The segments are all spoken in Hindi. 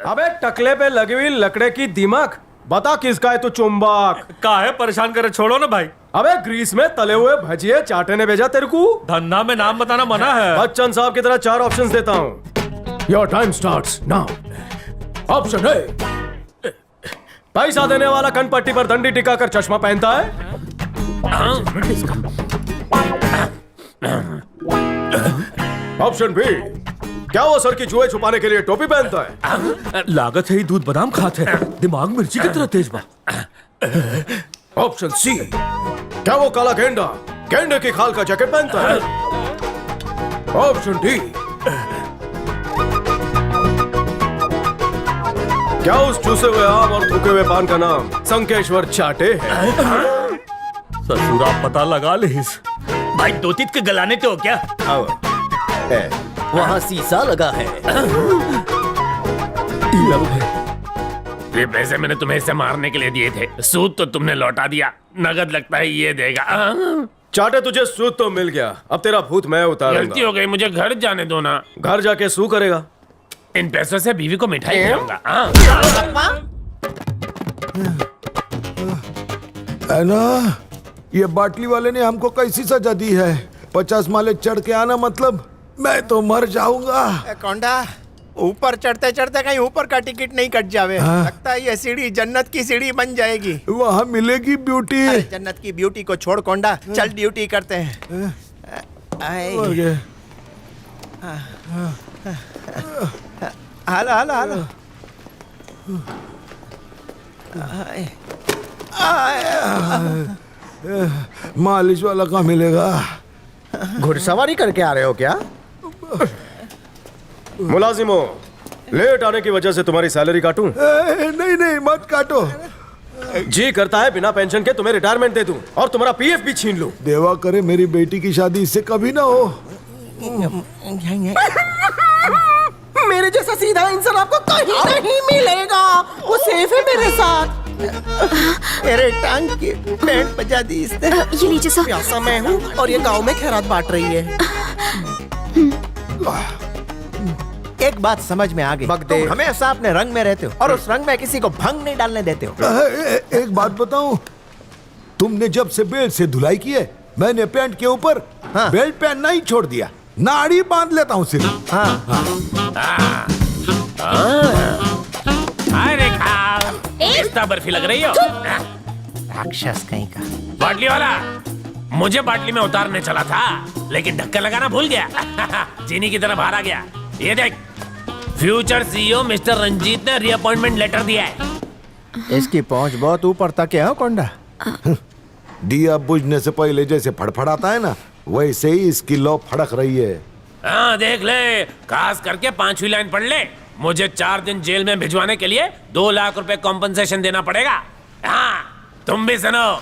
अबे टकले पे लगी हुई लकड़े की दीमक, बता किसका है तू चुंबक? का है परेशान करे, छोड़ो ना भाई। अबे ग्रीस में तले हुए भजिए चाटे ने भेजा तेरे को। धंधा में नाम बताना मना है। बच्चन साहब की तरह 4 ऑप्शंस देता हूँ। Your time starts now. Option A, पैसा देने वाला कनपट्टी पर दंडी टिकाकर चश्मा पहनता है। ऑप्शन बी, क्या वो सर की जुए छुपाने के लिए टोपी पहनता है? लागत है ही दूध बादाम खाते हैं, दिमाग मिर्ची की तरह तेज बा। ऑप्शन सी, क्या वो काला गेंडा गेंडे की खाल का जैकेट पहनता है? ऑप्शन डी, क्या उस चूसे हुए आम और थूके हुए पान का नाम संकेश्वर चाटे है? ससुरा पता लगा लीस। भाई दो तीत के गलाने तो हो क्या? वहाँ शीशा लगा है। ये पैसे मैंने तुम्हें इसे मारने के लिए दिए थे, सूद तो तुमने लौटा दिया, नगद लगता है ये देगा। चाटे तुझे सूद तो मिल गया, अब तेरा भूत मैं गलती उतारूंगा। हो गई, मुझे घर जाने दो ना। घर जाके सू करेगा। इन पैसों से बीवी को मिठाई खिलाऊंगा। है ना, ये बाटली वाले ने हमको कैसी सजा दी है। 50 माले चढ़ के आना मतलब मैं तो मर जाऊंगा। कौंडा, ऊपर चढ़ते चढ़ते कहीं ऊपर का टिकट नहीं कट जावे। लगता है ये सीढ़ी जन्नत की सीढ़ी बन जाएगी। वहाँ मिलेगी ब्यूटी। जन्नत की ब्यूटी को छोड़ कौंडा, चल ड्यूटी करते हैं। ओके। हालो हालो हालो। मालिश वाला कहाँ मिलेगा? घुड़सवारी करके आ रहे हो क्या? मुलाजिमो, लेट आने की वजह से तुम्हारी सैलरी काटूं? नहीं नहीं मत काटो। जी करता है बिना पेंशन के तुम्हें रिटायरमेंट दे दूं और तुम्हारा पीएफ भी छीन लूं। देवा करे मेरी बेटी की शादी इससे कभी ना हो। मेरे जैसा सीधा इंसान आपको कहीं नहीं मिलेगा। वो सेफ है मेरे साथ। मेरे टांग की बैंड बजा दी इसने। ये लीजिए सर। प्यासा मैं हूँ और ये गांव में खैरात बांट रही है। एक बात समझ में आ गई, तुम हमेशा अपने रंग में रहते हो और उस रंग में किसी को भंग नहीं डालने देते हो। एक बात बताऊं, तुमने जब से बेल्ट से धुलाई की है, मैंने पैंट के ऊपर बेल्ट पहनना ही छोड़ दिया। नाड़ी बांध लेता हूँ सिर्फ। इतना बर्फी लग रही हो। राक्षस कहीं का। बाटली वाला, मुझे बाटली में उतारने चला था लेकिन ढक्कन लगाना भूल गया। चीनी की तरह बाहर आ गया। ये देख, फ्यूचर सीईओ मिस्टर रंजीत ने रीअपॉइंटमेंट लेटर दिया है। इसकी पहुंच बहुत ऊपर तक है कौंडा। दिया बुझने से पहले जैसे फड़फड़ाता है ना, वैसे ही इसकी लौ फड़क रही है। हाँ देख ले, खास करके 5वीं लाइन पढ़ ले। मुझे 4 दिन जेल में भिजवाने के लिए 2 लाख रुपए कॉम्पनसेशन देना पड़ेगा। हाँ, तुम भी सुनो।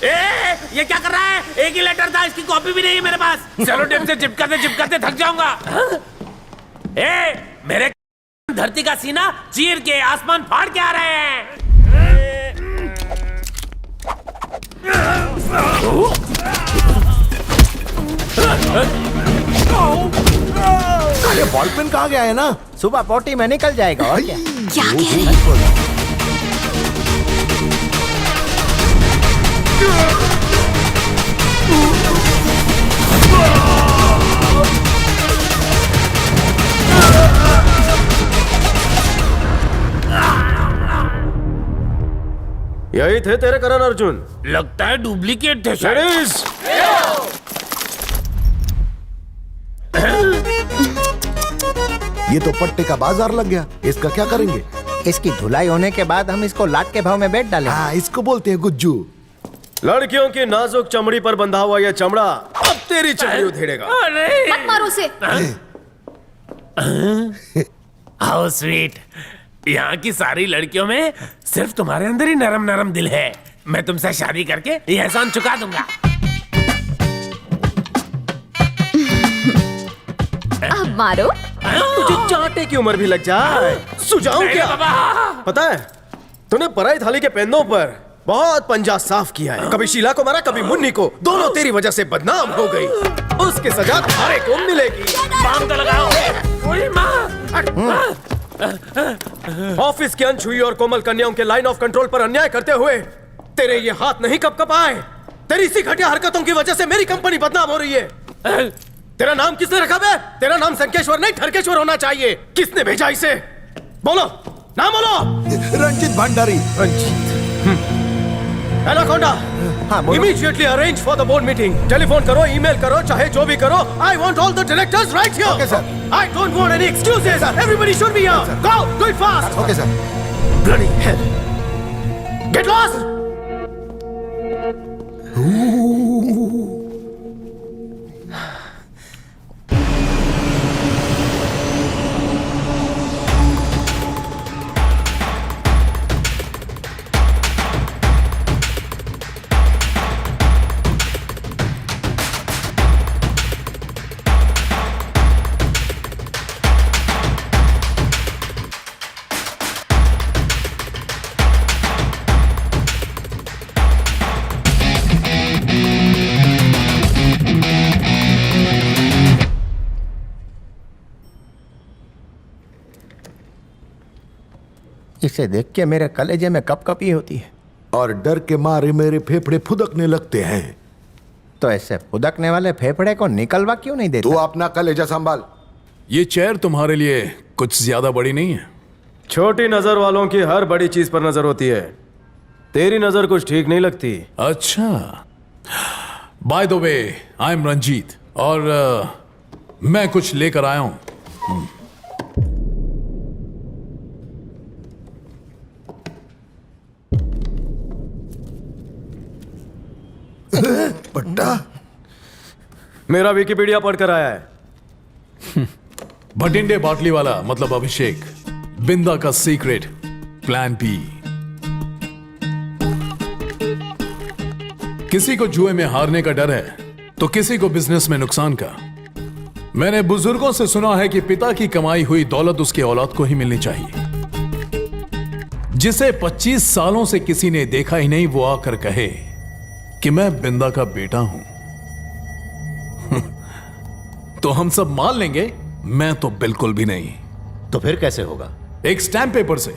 ये क्या कर रहा है? एक ही लेटर था, इसकी कॉपी भी नहीं है मेरे पास। सेलो टेप से चिपकाते थक जाऊंगा। मेरे धरती का सीना चीर के आसमान फाड़ के आ रहे हैं। अरे बॉल पेन कहाँ गया है ना? सुबह पोटी में निकल जाएगा और क्या? क्या कह रहे हैं? यही थे तेरे करण अर्जुन। लगता है डुप्लीकेट थे। लेडीज, ये तो पट्टे का बाजार लग गया। इसका क्या करेंगे? इसकी धुलाई होने के बाद हम इसको लाट के भाव में बेच डालेंगे। हाँ, इसको बोलते हैं गुज्जू। लड़कियों की नाजुक चमड़ी पर बंधा हुआ यह चमड़ा अब तेरी चमड़ी उधेड़ेगा। मत मारो उसे। How sweet. यहाँ की सारी लड़कियों में सिर्फ तुम्हारे अंदर ही नरम नरम दिल है। मैं तुमसे शादी करके ये एहसान चुका दूंगा। अब मारो। तुझे चाटे की उम्र भी लग जाए, सुझाऊं क्या? पता है, तूने पराई थाली के पेंदों पर बहुत पंजा साफ किया है। कभी शीला को मारा, कभी मुन्नी को। दोनों तेरी वजह से बदनाम हो गई। उसकी सजा तुम्हारे को मिलेगी। बाम तो लगाओ। ओए माँ। ऑफिस की अनछुई और कोमल कन्याओं के लाइन ऑफ कंट्रोल पर अन्याय करते हुए तेरे ये हाथ नहीं कब आए। तेरी इसी घटिया हरकतों की वजह से मेरी कंपनी बदनाम हो रही है। तेरा नाम किसने रखा बे? तेरा नाम संकेश्वर नहीं ठरकेश्वर होना चाहिए। किसने भेजा इसे? बोलो, नाम बोलो। रंजीत भंडारी। एनाकोंडा, हाँ, बोलो। Immediately arrange for the board meeting. Telephone करो, ईमेल करो, चाहे जो भी करो। I want all the directors right here. Okay, sir. I don't want any excuses. Everybody should be here. Go, do it fast. Okay sir. Bloody hell. Get lost. इसे देख के मेरे कलेजे में कपकपी होती है। और डर के मारे मेरे फेफड़े फुदकने लगते हैं। तो ऐसे फुदकने वाले फेफड़े को निकलवा क्यों नहीं देता? तू अपना कलेजा संभाल। ये चेयर तुम्हारे लिए कुछ ज्यादा बड़ी नहीं है। छोटी नजर वालों की हर बड़ी चीज पर नजर होती है। तेरी नजर कुछ ठीक नहीं लगती। अच्छा, by the way I am Ranjit और मैं कुछ लेकर आया हूं। पट्टा। मेरा विकिपीडिया पढ़कर आया है। भटिंडे बाटली वाला मतलब अभिषेक, बिंदा का सीक्रेट प्लान बी। किसी को जुए में हारने का डर है तो किसी को बिजनेस में नुकसान का। मैंने बुजुर्गों से सुना है कि पिता की कमाई हुई दौलत उसके औलाद को ही मिलनी चाहिए। जिसे 25 सालों से किसी ने देखा ही नहीं वो आकर कहे कि मैं बिंदा का बेटा हूं तो हम सब मान लेंगे। मैं तो बिल्कुल भी नहीं। तो फिर कैसे होगा? एक स्टैंप पेपर से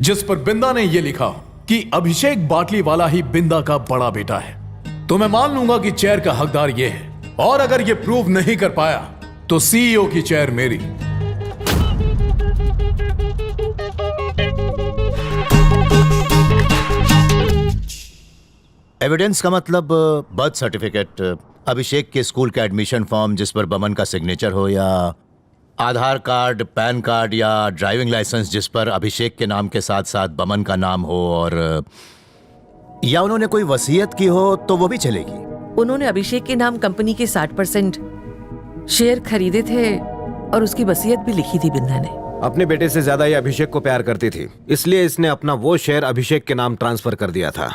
जिस पर बिंदा ने यह लिखा कि अभिषेक बाटली वाला ही बिंदा का बड़ा बेटा है, तो मैं मान लूंगा कि चेयर का हकदार यह है। और अगर यह प्रूव नहीं कर पाया तो सीईओ की चेयर मेरी। एविडेंस का मतलब बर्थ सर्टिफिकेट, अभिषेक के स्कूल का एडमिशन फॉर्म जिस पर बमन का सिग्नेचर हो, या आधार कार्ड, पैन कार्ड या ड्राइविंग लाइसेंस जिस पर अभिषेक के नाम के साथ साथ बमन का नाम हो, और या उन्होंने कोई वसीयत की हो तो वो भी चलेगी। उन्होंने अभिषेक के नाम कंपनी के 60% शेयर खरीदे थे और उसकी वसीयत भी लिखी थी बिंदा ने। अपने बेटे से ज्यादा ये अभिषेक को प्यार करती थी, इसलिए इसने अपना वो शेयर अभिषेक के नाम ट्रांसफर कर दिया था।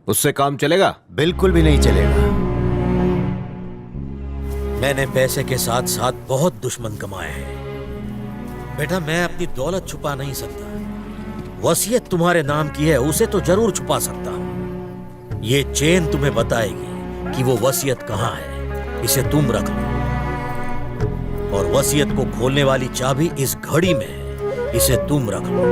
उससे काम चलेगा? बिल्कुल भी नहीं चलेगा। मैंने पैसे के साथ साथ बहुत दुश्मन कमाए हैं बेटा। मैं अपनी दौलत छुपा नहीं सकता। वसीयत तुम्हारे नाम की है, उसे तो जरूर छुपा सकता हूं। ये चेन तुम्हें बताएगी कि वो वसीयत कहां है। इसे तुम रख लो। और वसीयत को खोलने वाली चाबी इस घड़ी में है। इसे तुम रख लो।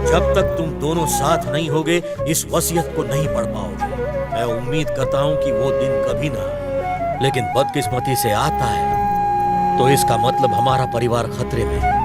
जब तक तुम दोनों साथ नहीं होगे इस वसीयत को नहीं पढ़ पाओगे। मैं उम्मीद करता हूं कि वो दिन कभी ना आए, लेकिन बदकिस्मती से आता है तो इसका मतलब हमारा परिवार खतरे में है।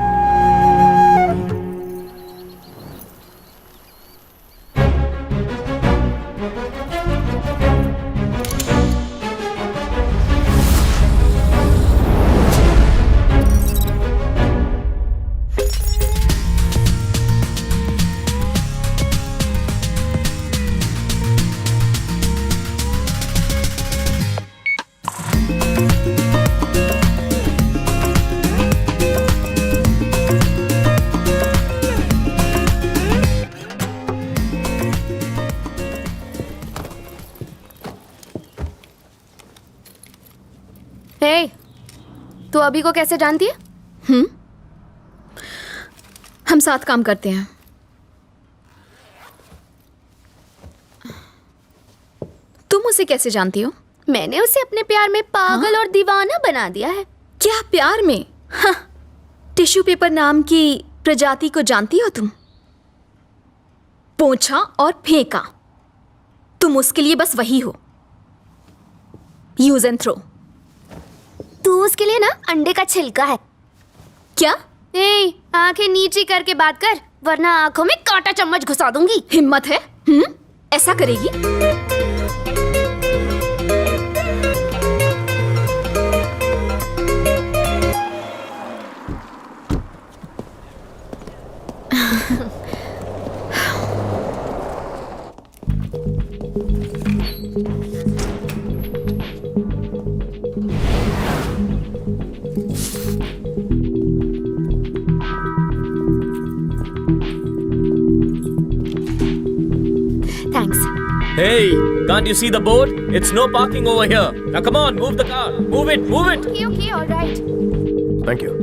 हे, तू अभी को कैसे जानती है? हम साथ काम करते हैं। तुम उसे कैसे जानती हो? मैंने उसे अपने प्यार में पागल और दीवाना बना दिया है। क्या प्यार में? हाँ, टिश्यू पेपर नाम की प्रजाति को जानती हो तुम? पोंछा और फेंका, तुम उसके लिए बस वही हो, यूज एंड थ्रो। तू उसके लिए ना अंडे का छिलका है। क्या? ए, आंखें नीची करके बात कर, वरना आंखों में कांटा चम्मच घुसा दूंगी। हिम्मत है? ऐसा करेगी? Thanks. Hey, can't you see the board? It's no parking over here. Now come on, move the car. Move it, move it. Okay, all right. Thank you.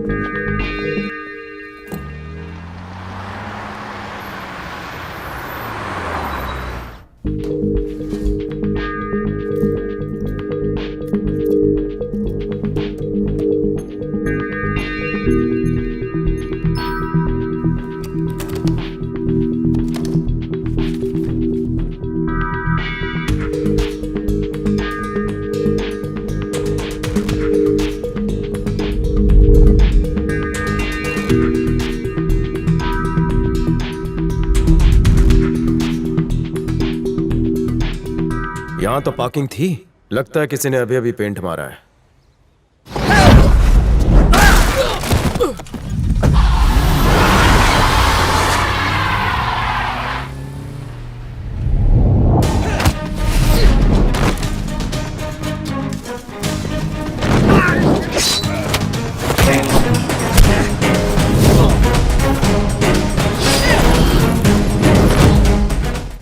यहाँ तो पार्किंग थी, लगता है किसी ने अभी अभी पेंट मारा है।